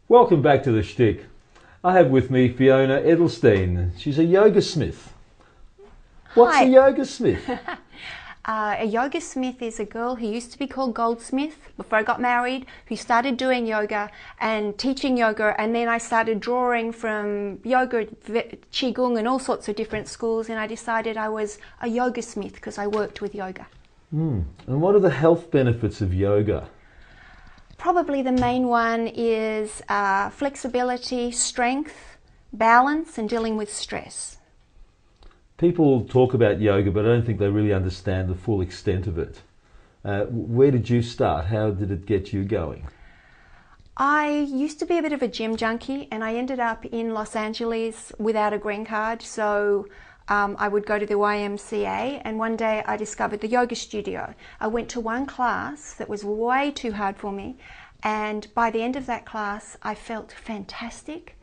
Welcome back to the SHTICK. I have with me Fiona Edelstein. She's a yoga smith. What's Hi. a yoga smith? A yoga smith is a girl who used to be called Goldsmith before I got married, who started doing yoga and teaching yoga, and then I started drawing from yoga, qigong and all sorts of different schools, and I decided I was a yoga smith because I worked with yoga. And what are the health benefits of yoga? Probably the main one is flexibility, strength, balance and dealing with stress. People talk about yoga, but I don't think they really understand the full extent of it. Where did you start? How did it get you going? I used to be a bit of a gym junkie, and I ended up in Los Angeles without a green card, so I would go to the YMCA, and one day I discovered the yoga studio. I went to one class that was way too hard for me, and by the end of that class I felt fantastic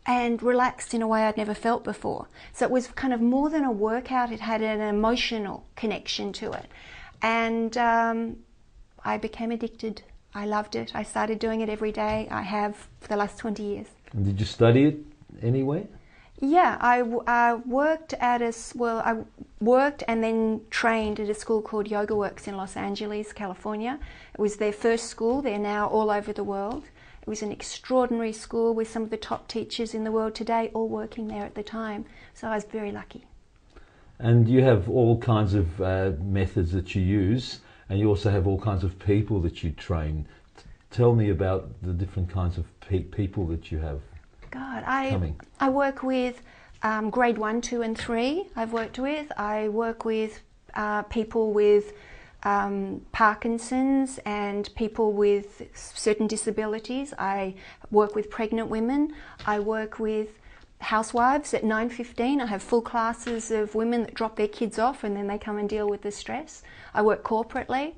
and relaxed in a way I'd never felt before. So it was kind of more than a workout, it had an emotional connection to it. And I became addicted. I loved it. I started doing it every day. I have for the last 20 years. And did you study it anywhere? Yeah, I worked at I worked and then trained at a school called Yoga Works in Los Angeles, California. It was their first school. They're now all over the world. It was an extraordinary school with some of the top teachers in the world today, all working there at the time. So I was very lucky. And you have all kinds of methods that you use, and you also have all kinds of people that you train. Tell me about the different kinds of people that you have. God, I work with grade 1, 2 and 3 I've worked with. I work with people with Parkinson's and people with certain disabilities. I work with pregnant women. I work with housewives at 9:15. I have full classes of women that drop their kids off and then they come and deal with the stress. I work corporately.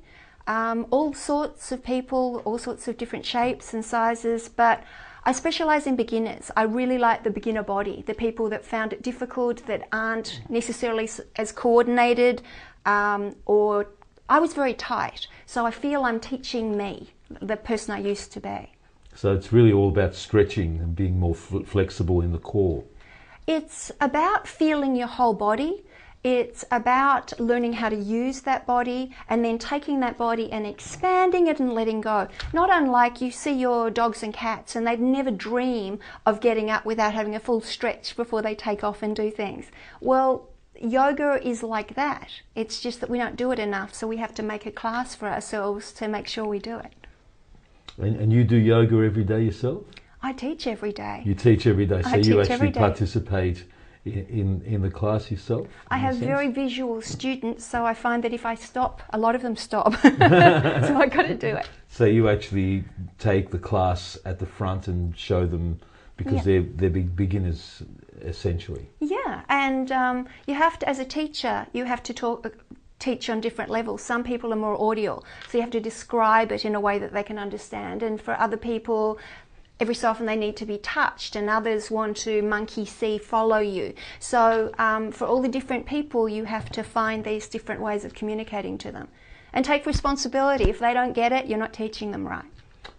All sorts of people, all sorts of different shapes and sizes, but I specialise in beginners. I really like the beginner body, the people that found it difficult, that aren't necessarily as coordinated, or I was very tight, so I feel I'm teaching me, the person I used to be. So it's really all about stretching and being more flexible in the core. It's about feeling your whole body. It's about learning how to use that body and then taking that body and expanding it and letting go. Not unlike you see your dogs and cats and they'd never dream of getting up without having a full stretch before they take off and do things. Well, yoga is like that. It's just that we don't do it enough, so we have to make a class for ourselves to make sure we do it. And you do yoga every day yourself? I teach every day. You teach every day, so you actually day. participate in the class yourself? I have very visual students, so I find that if I stop, a lot of them stop. So I got to do it. So you actually take the class at the front and show them, because they're beginners essentially. Yeah, and you have to, as a teacher, you have to teach on different levels. Some people are more audio, so you have to describe it in a way that they can understand, and for other people, every so often they need to be touched, and others want to monkey see, follow you. So for all the different people, you have to find these different ways of communicating to them and take responsibility. If they don't get it, you're not teaching them right.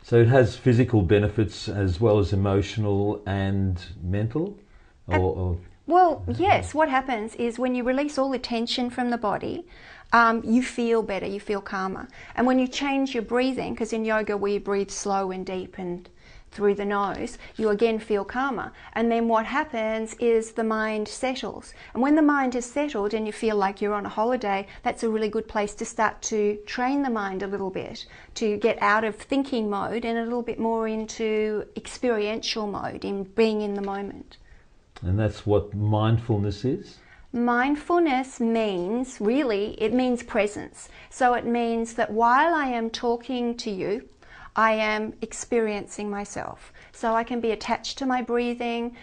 So it has physical benefits as well as emotional and mental? Well, yes. What happens is when you release all the tension from the body, you feel better, you feel calmer. And when you change your breathing, because in yoga we breathe slow and deep and through the nose, you again feel calmer. And then what happens is the mind settles. And when the mind is settled and you feel like you're on a holiday, that's a really good place to start to train the mind a little bit, to get out of thinking mode and a little bit more into experiential mode, in being in the moment. And that's what mindfulness is? Mindfulness means, really, it means presence. So it means that while I am talking to you, I am experiencing myself. So I can be attached to my breathing,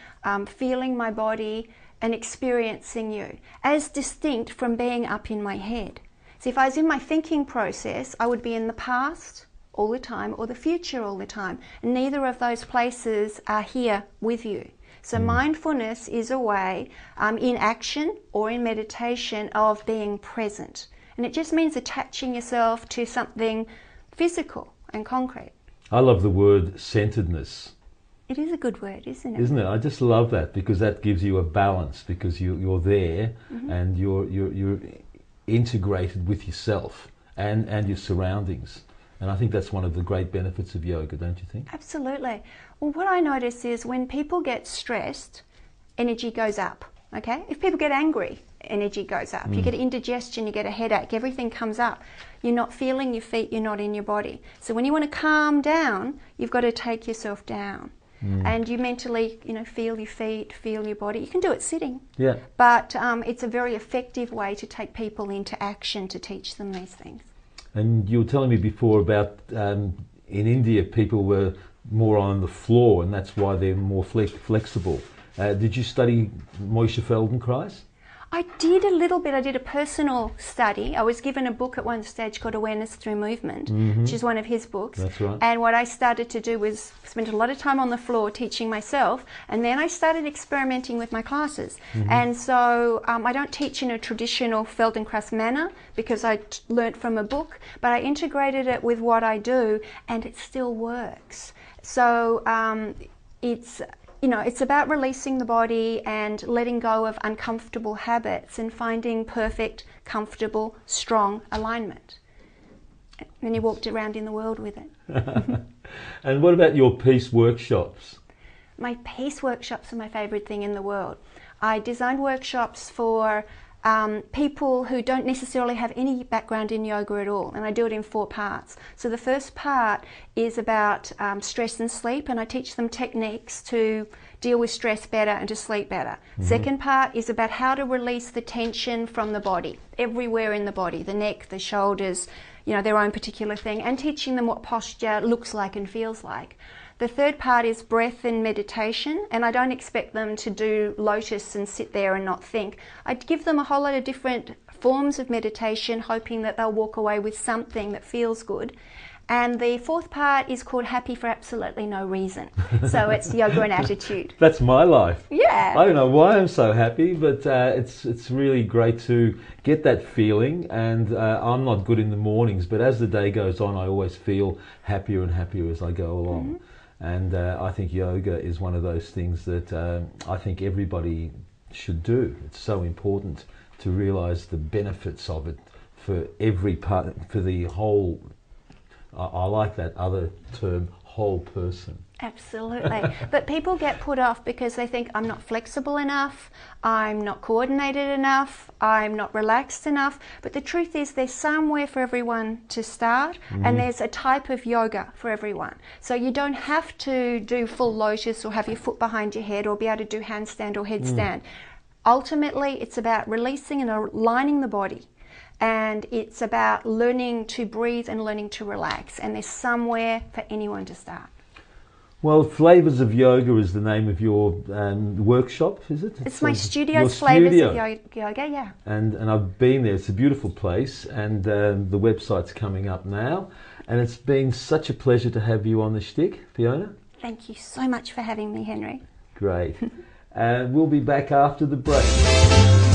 feeling my body and experiencing you, as distinct from being up in my head. So if I was in my thinking process, I would be in the past all the time or the future all the time. And neither of those places are here with you. So mindfulness is a way, in action or in meditation, of being present. And it just means attaching yourself to something physical and concrete. I love the word centeredness. It is a good word, isn't it? Isn't it? I just love that, because that gives you a balance, because you're there and you're integrated with yourself and your surroundings. And I think that's one of the great benefits of yoga, don't you think? Absolutely. Well, what I notice is when people get stressed, energy goes up, okay? If people get angry, energy goes up. You get indigestion, you get a headache, everything comes up. You're not feeling your feet, you're not in your body. So when you want to calm down, you've got to take yourself down. And you mentally, feel your feet, feel your body. You can do it sitting. Yeah. But it's a very effective way to take people into action to teach them these things. And you were telling me before about in India people were more on the floor, and that's why they're more flexible. Did you study Moshe Feldenkrais? I did a little bit. I did a personal study. I was given a book at one stage called Awareness Through Movement, which is one of his books. That's right. And what I started to do was spend a lot of time on the floor teaching myself, and then I started experimenting with my classes. And so I don't teach in a traditional Feldenkrais manner because I learnt from a book, but I integrated it with what I do, and it still works. So it's about releasing the body and letting go of uncomfortable habits and finding perfect, comfortable, strong alignment. And then you walked around in the world with it. And what about your peace workshops? My peace workshops are my favourite thing in the world. I designed workshops for people who don't necessarily have any background in yoga at all, and I do it in 4 parts. So the first part is about stress and sleep, and I teach them techniques to deal with stress better and to sleep better. Second part is about how to release the tension from the body, everywhere in the body, the neck, the shoulders, their own particular thing, and teaching them what posture looks like and feels like. The third part is breath and meditation, and I don't expect them to do lotus and sit there and not think. I give them a whole lot of different forms of meditation, hoping that they'll walk away with something that feels good. And the fourth part is called Happy for Absolutely No Reason. So it's yoga and attitude. That's my life. Yeah. I don't know why I'm so happy, but it's really great to get that feeling. And I'm not good in the mornings, but as the day goes on, I always feel happier and happier as I go along. And I think yoga is one of those things that I think everybody should do. It's so important to realise the benefits of it for every part, for the whole. I like that other term, whole person. Absolutely. But people get put off because they think I'm not flexible enough, I'm not coordinated enough, I'm not relaxed enough. But the truth is there's somewhere for everyone to start, and there's a type of yoga for everyone. So you don't have to do full lotus or have your foot behind your head or be able to do handstand or headstand. Ultimately, it's about releasing and aligning the body. And it's about learning to breathe and learning to relax. And there's somewhere for anyone to start. Well, Flavors of Yoga is the name of your workshop, is it? It's my studio's Flavors of Yoga, yeah. And I've been there. It's a beautiful place, and the website's coming up now. And it's been such a pleasure to have you on the SHTICK, Fiona. Thank you so much for having me, Henry. Great. And we'll be back after the break.